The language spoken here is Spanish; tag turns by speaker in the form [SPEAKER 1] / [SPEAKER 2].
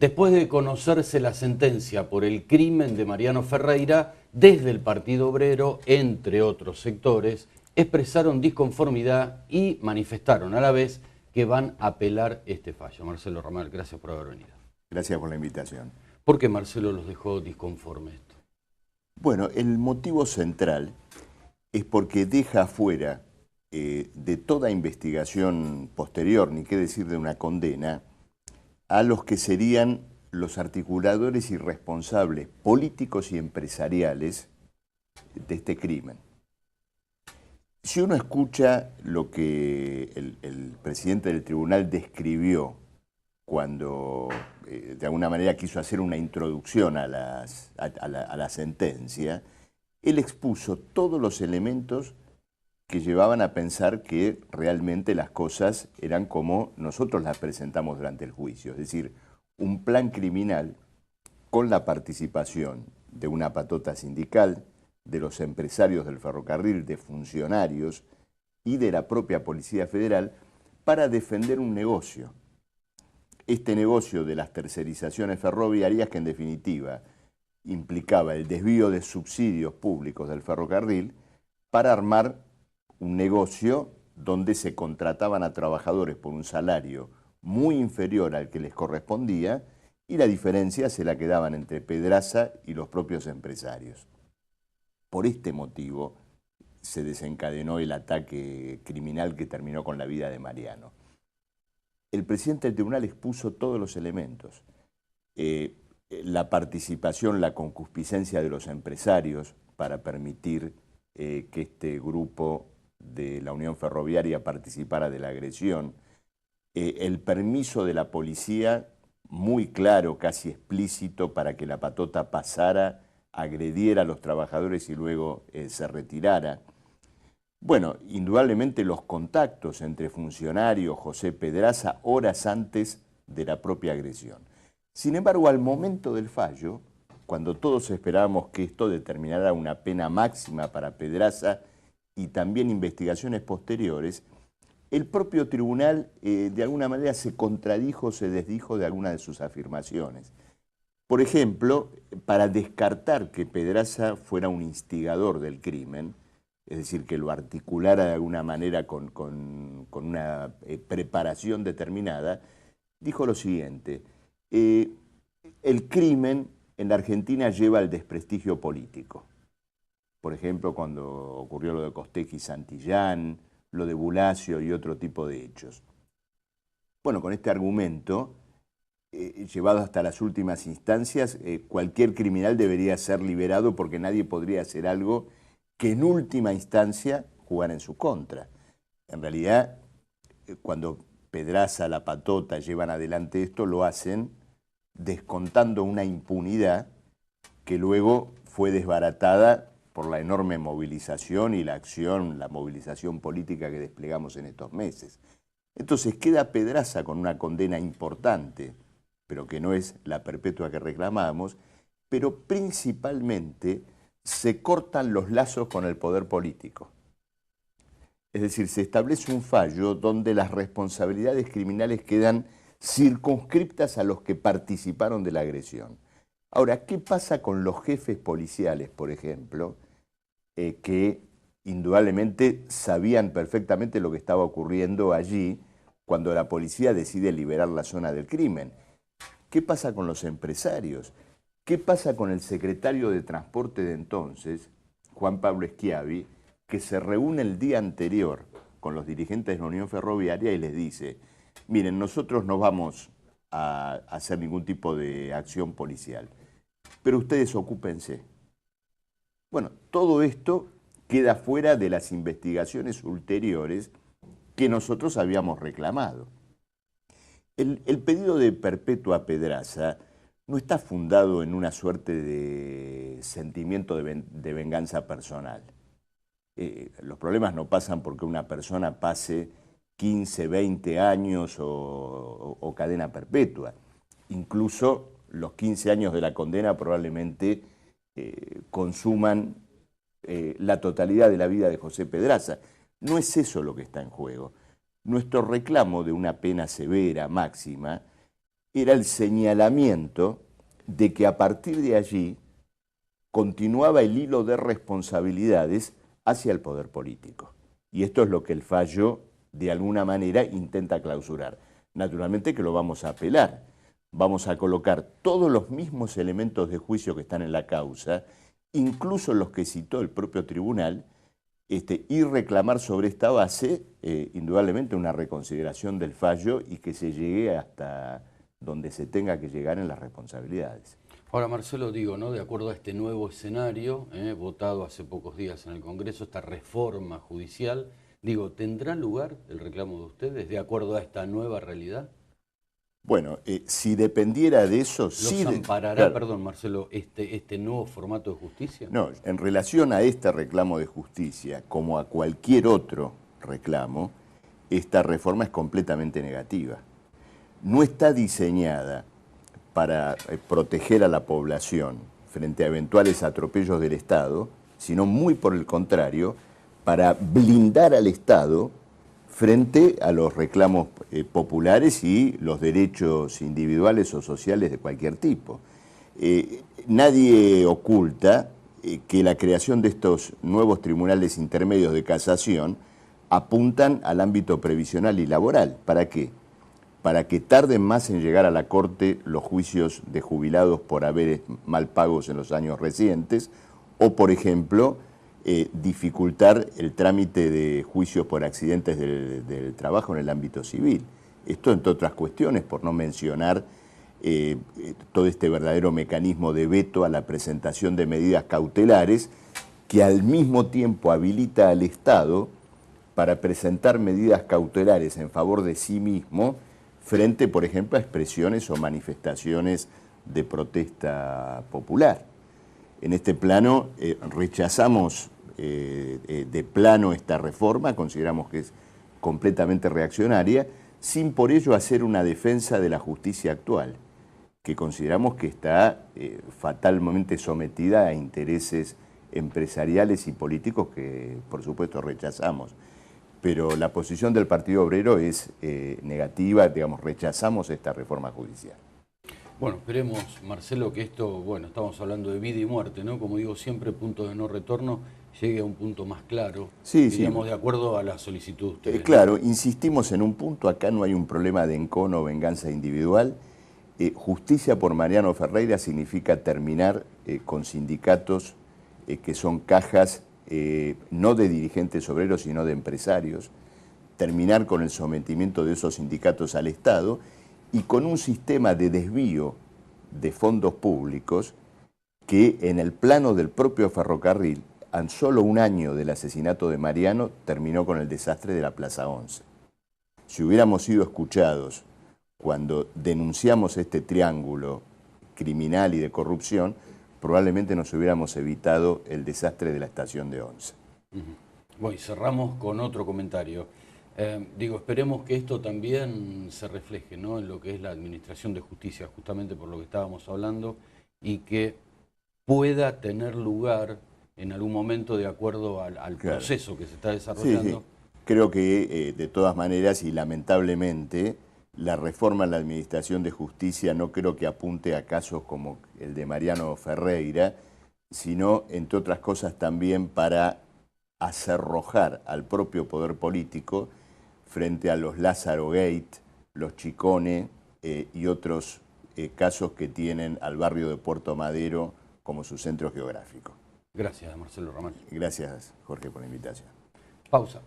[SPEAKER 1] Después de conocerse la sentencia por el crimen de Mariano Ferreira, desde el Partido Obrero, entre otros sectores, expresaron disconformidad y manifestaron a la vez que van a apelar este fallo. Marcelo Ramal, gracias por haber venido.
[SPEAKER 2] Gracias por la invitación.
[SPEAKER 1] ¿Por qué Marcelo los dejó disconformes esto?
[SPEAKER 2] Bueno, el motivo central es porque deja afuera de toda investigación posterior, ni qué decir de una condena, a los que serían los articuladores y responsables políticos y empresariales de este crimen. Si uno escucha lo que el presidente del tribunal describió cuando de alguna manera quiso hacer una introducción a la sentencia, él expuso todos los elementos que llevaban a pensar que realmente las cosas eran como nosotros las presentamos durante el juicio, es decir, un plan criminal con la participación de una patota sindical, de los empresarios del ferrocarril, de funcionarios y de la propia Policía Federal para defender un negocio. Este negocio de las tercerizaciones ferroviarias que en definitiva implicaba el desvío de subsidios públicos del ferrocarril para armar un negocio donde se contrataban a trabajadores por un salario muy inferior al que les correspondía y la diferencia se la quedaban entre Pedraza y los propios empresarios. Por este motivo se desencadenó el ataque criminal que terminó con la vida de Mariano. El presidente del tribunal expuso todos los elementos. La participación, la concupiscencia de los empresarios para permitir que este grupo de la Unión Ferroviaria participara de la agresión, el permiso de la policía muy claro, casi explícito, para que la patota pasara, agrediera a los trabajadores y luego se retirara. Bueno, indudablemente los contactos entre funcionarios, José Pedraza, horas antes de la propia agresión. Sin embargo, al momento del fallo, cuando todos esperábamos que esto determinara una pena máxima para Pedraza y también investigaciones posteriores, el propio tribunal de alguna manera se contradijo, se desdijo de algunas de sus afirmaciones. Por ejemplo, para descartar que Pedraza fuera un instigador del crimen, es decir, que lo articulara de alguna manera con una preparación determinada, dijo lo siguiente: el crimen en la Argentina lleva al desprestigio político. Por ejemplo, cuando ocurrió lo de Costecchi y Santillán, lo de Bulacio y otro tipo de hechos. Bueno, con este argumento, llevado hasta las últimas instancias, cualquier criminal debería ser liberado porque nadie podría hacer algo que en última instancia jugara en su contra. En realidad, cuando Pedraza, la patota llevan adelante esto, lo hacen descontando una impunidad que luego fue desbaratada por la enorme movilización y la acción, la movilización política que desplegamos en estos meses. Entonces queda Pedraza con una condena importante, pero que no es la perpetua que reclamábamos, pero principalmente se cortan los lazos con el poder político. Es decir, se establece un fallo donde las responsabilidades criminales quedan circunscriptas a los que participaron de la agresión. Ahora, ¿qué pasa con los jefes policiales, por ejemplo, que indudablemente sabían perfectamente lo que estaba ocurriendo allí cuando la policía decide liberar la zona del crimen? ¿Qué pasa con los empresarios? ¿Qué pasa con el secretario de Transporte de entonces, Juan Pablo Schiavi, que se reúne el día anterior con los dirigentes de la Unión Ferroviaria y les dice: miren, nosotros no vamos a hacer ningún tipo de acción policial, pero ustedes ocúpense? Bueno, todo esto queda fuera de las investigaciones ulteriores que nosotros habíamos reclamado. El pedido de perpetua a Pedraza no está fundado en una suerte de sentimiento de venganza personal. Los problemas no pasan porque una persona pase 15, 20 años o cadena perpetua. Incluso los 15 años de la condena probablemente consuman la totalidad de la vida de José Pedraza. No es eso lo que está en juego. Nuestro reclamo de una pena severa, máxima, era el señalamiento de que a partir de allí continuaba el hilo de responsabilidades hacia el poder político. Y esto es lo que el fallo, de alguna manera, intenta clausurar. Naturalmente que lo vamos a apelar. Vamos a colocar todos los mismos elementos de juicio que están en la causa, incluso los que citó el propio tribunal, y reclamar sobre esta base, indudablemente, una reconsideración del fallo y que se llegue hasta donde se tenga que llegar en las responsabilidades.
[SPEAKER 1] Ahora, Marcelo, digo, ¿no? De acuerdo a este nuevo escenario, votado hace pocos días en el Congreso, esta reforma judicial, digo, ¿tendrá lugar el reclamo de ustedes de acuerdo a esta nueva realidad?
[SPEAKER 2] Bueno, si dependiera de eso,
[SPEAKER 1] ¿Los amparará,
[SPEAKER 2] claro,
[SPEAKER 1] perdón, Marcelo, este nuevo formato de justicia?
[SPEAKER 2] No, en relación a este reclamo de justicia, como a cualquier otro reclamo, esta reforma es completamente negativa. No está diseñada para proteger a la población frente a eventuales atropellos del Estado, sino muy por el contrario, para blindar al Estado frente a los reclamos populares y los derechos individuales o sociales de cualquier tipo. Nadie oculta que la creación de estos nuevos tribunales intermedios de casación apuntan al ámbito previsional y laboral. ¿Para qué? Para que tarden más en llegar a la Corte los juicios de jubilados por haberes mal pagos en los años recientes, o, por ejemplo, dificultar el trámite de juicios por accidentes del trabajo en el ámbito civil. Esto, entre otras cuestiones, por no mencionar todo este verdadero mecanismo de veto a la presentación de medidas cautelares que al mismo tiempo habilita al Estado para presentar medidas cautelares en favor de sí mismo frente, por ejemplo, a expresiones o manifestaciones de protesta popular. En este plano rechazamos de plano esta reforma, consideramos que es completamente reaccionaria, sin por ello hacer una defensa de la justicia actual, que consideramos que está fatalmente sometida a intereses empresariales y políticos que, por supuesto, rechazamos. Pero la posición del Partido Obrero es negativa, digamos, rechazamos esta reforma judicial.
[SPEAKER 1] Bueno, esperemos, Marcelo, que esto, bueno, estamos hablando de vida y muerte, ¿no? Como digo siempre, punto de no retorno, llegue a un punto más claro, digamos, de acuerdo a la solicitud de ustedes.
[SPEAKER 2] Claro, insistimos en un punto, acá no hay un problema de encono o venganza individual. Justicia por Mariano Ferreira significa terminar con sindicatos que son cajas no de dirigentes obreros, sino de empresarios, terminar con el sometimiento de esos sindicatos al Estado y con un sistema de desvío de fondos públicos que en el plano del propio ferrocarril, en solo un año del asesinato de Mariano, terminó con el desastre de la Plaza 11. Si hubiéramos sido escuchados cuando denunciamos este triángulo criminal y de corrupción, probablemente nos hubiéramos evitado el desastre de la estación de Once.
[SPEAKER 1] Bueno, y cerramos con otro comentario. Esperemos que esto también se refleje, ¿no?, en lo que es la administración de justicia, justamente por lo que estábamos hablando, y que pueda tener lugar en algún momento de acuerdo al proceso que se está desarrollando.
[SPEAKER 2] Sí. Creo que de todas maneras y lamentablemente la reforma en la administración de justicia no creo que apunte a casos como el de Mariano Ferreira, sino, entre otras cosas, también para acerrojar al propio poder político frente a los Lázaro Gate, los Chicone y otros casos que tienen al barrio de Puerto Madero como su centro geográfico.
[SPEAKER 1] Gracias, Marcelo Ramal.
[SPEAKER 2] Gracias, Jorge, por la invitación.
[SPEAKER 1] Pausa.